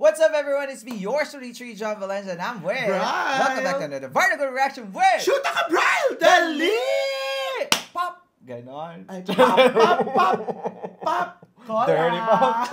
What's up, everyone? It's me, your Tree John Valencia, and I'm with... Brian! Welcome back to another Vertical Reaction with... Shoot ka, Brian! Dali! Pop! Ganon. Ay, pop! Cola! Dirty pop!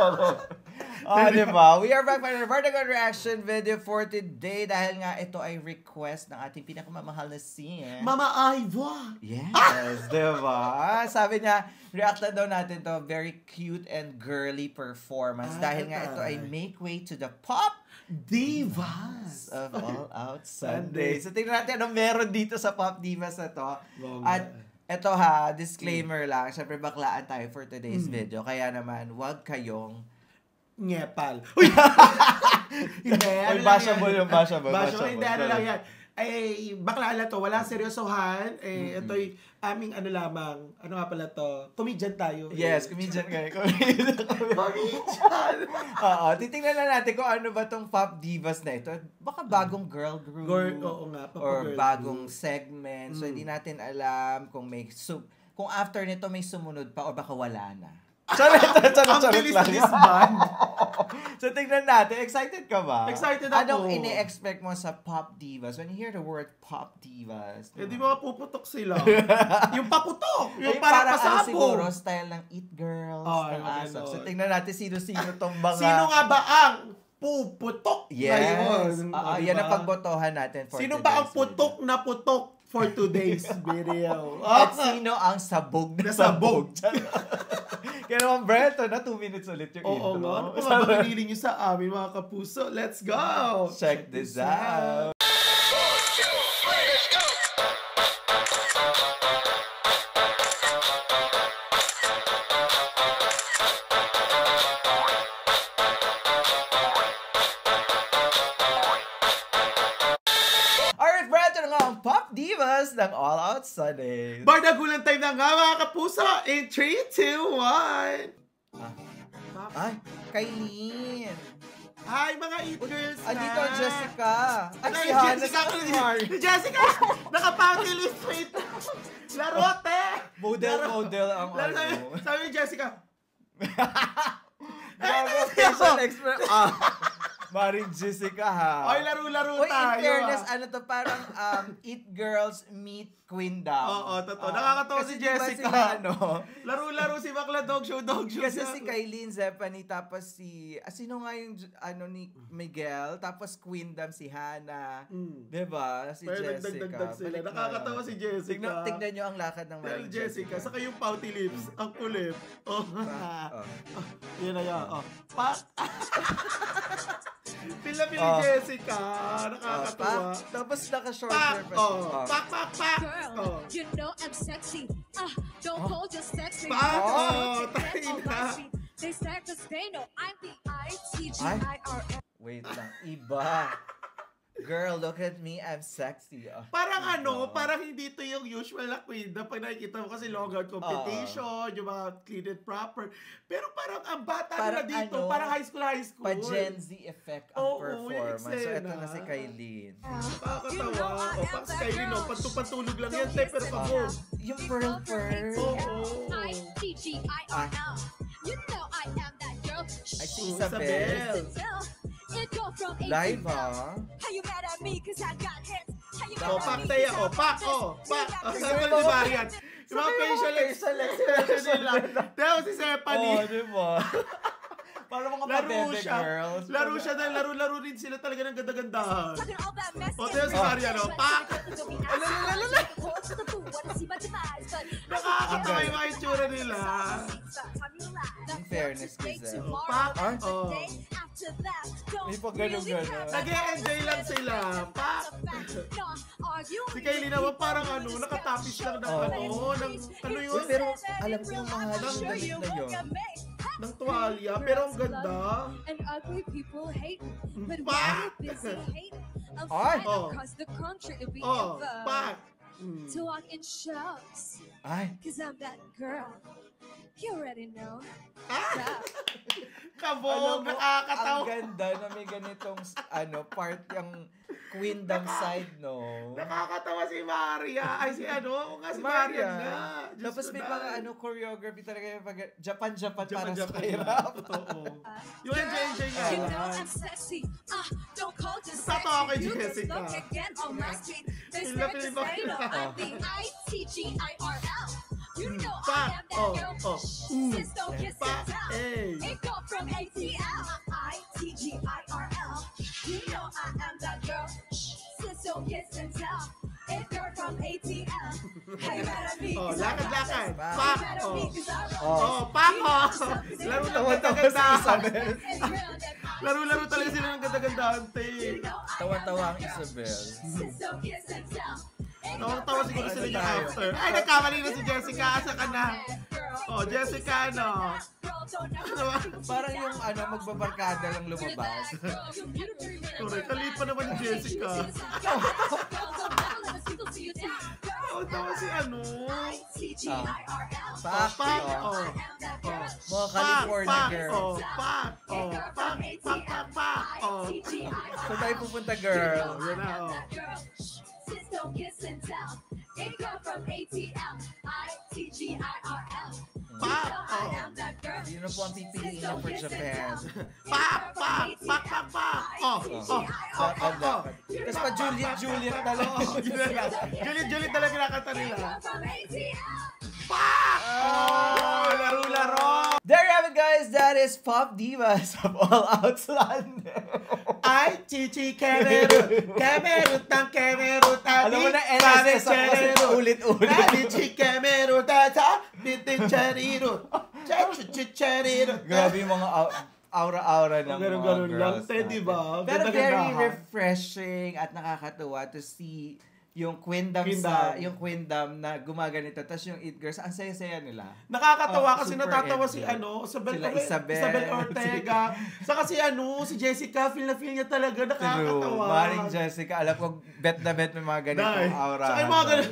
Diba? We are back for another Vertical Reaction video for today dahil nga ito ay request ng ating pinakamamahal na scene. Mama Iva! Yes, diba? Sabi niya, react na daw natin to very cute and girly performance dahil nga ito ay make way to the pop Divas of All Out Sunday. So tingnan natin anong meron dito sa Pop Divas na to. At eto ha, disclaimer lang, syempre baklaan tayo for today's video. Kaya naman, wag kayong Ngepal. Hindi, ano bashable yung bashable. Hindi, ano lang yan. Ay, bakla na to, walang seryosohan. Ito'y aming ano lamang, ano nga pala to, comedian tayo. Yes, comedian kayo. Comedian! Oo, titingnan na natin kung ano ba tong Pop Divas na ito. Baka bagong girl group. Oo nga, or bagong segment. So, hindi natin alam kung may kung after nito may sumunod pa o baka wala na. Charot lang. So, tingnan natin. Excited ka ba? Excited ako. Anong ini-expect mo sa Pop Divas? When you hear the word Pop Divas? Di ba puputok sila? Yung paputok! Yung parang pasabog. Siguro, style ng It Girls. So, tingnan natin sino-sino tong mga... Sino nga ba ang puputok? Yes. Yan ang pagbotohan natin for sino ba ang putok na putok for today's video? At sino ang sabog na sabog? Kaya naman, Brento, na 2 minutes ulit yung intro. Oo nga. Ano pa ba pinili nyo sa amin, mga kapuso? Let's go! Check this out! Alright, Brento na nga ang Pop Divas ng All Out Sunday. Bardagulan time na nga, mga kapuso! In 3, 2, 1! Ay, Kailin! Hi, mga It Girls na! Andito ang Jessica! Ay, si Hannah! Jessica! Naka-pouty lips, wait! Larote! Model ang ano. Sabi ni Jessica, facial expression. Maring Jessica ha. Ay, laro-laro Uy, tayo. in fairness, ano to, parang It Girls meet Queendom. Oo, totoo. Nakakatawa si Jessica. Ano? Laro-laro si Bakla Dog Show. Kasi si Kailin Zephanie, tapos si, sino nga yung, ni Miguel, tapos Queendom si Hannah. Diba? Si pero Jessica. Nagdagdag sila. Nakakatawa si Jessica. Tignan nyo ang lakad ng Maring Jessica. Saka yung pouty lips. Ang kulit. Yan na yan. Pak! Pila-pili Jessica. Nakakatawa. Tapos naka-short hair pa siya. Pak! Girl, you know I'm sexy. Don't hold your sexy. Pak! Tayo na. They say cause they know I'm the ITGIRL. Wait lang. Iba. Girl, look at me. I'm sexy. Parang parang hindi to yung usual na queen na pag nakikita mo kasi long-out competition, yung mga clean and proper. Pero parang ang bata na dito, parang high school. Pa-Gen Z effect ang performance. So, ito na si Kailin. Nakakatawa. Pak si Kailin, pantulog lang yan, pero kabog. Yung pearl. ITGIRL. You know I am that girl. Ay, si Isabel. Live ha? How you mad at me cause I got hits? Pak tayo, pak! Sabi ni Marian. Yung mga facial expression nila. Teo si Stephanie. Diba? Para mga pa-bebe girls. Laro siya dahil laro rin sila talaga ng ganda-gandahan. Teo si Marian, pak! Nakakatawa yung mga itsura nila. In fairness, Giselle. Pak! May pa ganun-ganun. Nag-e-enjoy lang sila. Pak! Si Kailin naman parang nakatapis lang ng yun. Pero alam ko yung mga damit na yun. Ng tuwalya, pero ang ganda. Pak! Ay! Pak! to walk in shows. Ay. Cause I'm that girl. You already know. Kabog, Ang nakakatawa. ganda na may ganitong part yung Queendom side, no? Nakakatawa si Maria. Ay, si si Maria nga. Diyos Tapos ko may na. mga choreography talaga yung Japan para sa Japan. kahirap. Totoo. Yung enjoy nga. You know I'm sexy. Don't call just Tatawa kay sexy. You just Jessica. look again on my street. They Sila start to Pilipino. say, no, I'm the ITGIRL. You know Pa. I am that girl. Sis, don't kiss Pa. and tell. It go from ATL. ITGIRL. You know I am that girl. Sis, don't kiss and tell. It go from ATL. Hey, better be. Lakad-lakad. Pa. Pa. Better be, 'cause I roll. Oh, Paco! Laro lang Tawa-tawa si ganda-ganda. Isabel. Laro-laro talaga sila ng ganda-gandaan, te. Tawa-tawa ang Isabel. Tawa siguro sila niya after. Ay, nagkamali na si Jessica. Asa ka na? Oh, Jessica, Parang yung magbabarkada lang lumabas. Correct. Kalit pa naman ni Jessica. Tawa si Pak. Pak. Mga California girl. Pak. Saan tayo pupunta, girl? Yan na, Sis, don't kiss and tell. It go from ATL, ITGIRL. Pak. Yun na po ang pipiliin niya for Japan. Pak. Tapos pa Juliet talaga. Juliet talaga nakanta nila. From ATL. Pak! Laro-laro! There you have it, guys. That is Pop Divas of All Outlander. Ay, chichi, kemerut ang kemerut. Alam mo na, NSS ako kasi ulit-ulit. Chichi, kemerut, bitin charirut. Charirut. Grabe yung mga aura-aura ng mga Ganun lang, girls di ba? natin. Pero very Ganda-gandahan. refreshing at nakakatuwa to see yung Queendom na gumaganito, tapos yung It Girls, ang saya-saya nila. Nakakatawa kasi Super natatawa enjoy. si Isabel Ortega. Saka si Jessica, feel niya talaga. Nakakatawa. True. Maring Jessica, alam ko, bet na bet may mga ganitong aura. Saka yung mga ganun.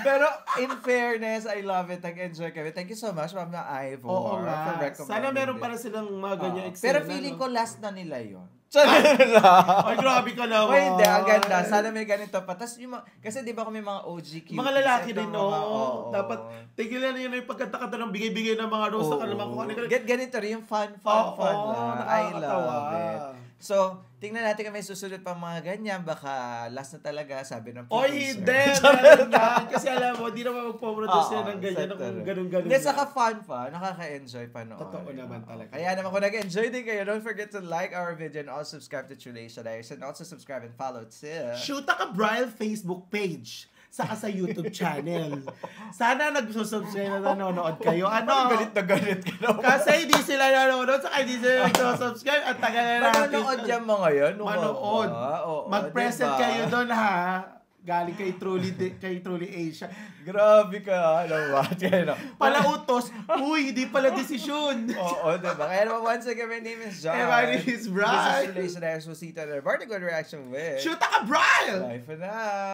Pero in fairness, I love it. Nag-enjoy kami. Thank you so much, Ma'am na Ivor. Oo for nga. recommending Sana meron this. para silang mga ganyan eksena. Pero feeling ko last na nila yun. Ay, grabe ka naman. Ay, hindi. Ang ganda. Sana may ganito pa. Tapos yung kasi di ba kami mga OG cuties. Mga lalaki din, no? Oo. Dapat, tigilan yun yung pagkatakata ng bigay-bigay ng mga rose sa kanila. Ganito rin yung fun lang. I love it. So, tingnan natin kung may susunod pang mga ganyan. Baka last na talaga, sabi ng producer. Oy, hindi. Meron yan. Kasi alam mo, di naman magpo-produce yan ng ganyan. Ng ganun-ganun. Hindi, saka fun pa. Nakaka-enjoy pa noon. Totoo naman talaga. Kaya naman kung nag-enjoy din kayo, don't forget to like our video and also subscribe to True Lacia Diaries and also subscribe and follow to Shoota ka Brian Facebook page. Saka sa YouTube channel. Sana nagsusubscribe na nanonood kayo. Galit na galit ka naman. Kasi hindi sila nanonood, saka hindi sila nagsusubscribe. At tagal na natin. Manonood yan mga yan. Manood. Mag-present diba? kayo doon, ha? Galing kay Truly Asia. Grabe ka. Alam mo ba? Palautos. Uy, hindi pala desisyon. Oo, diba? Kaya naman once again, my name is John. And my name is Brian. This is True Lacia Diaries. We'll see you to another vertical reaction with Shoota ka, Brian! Bye for now.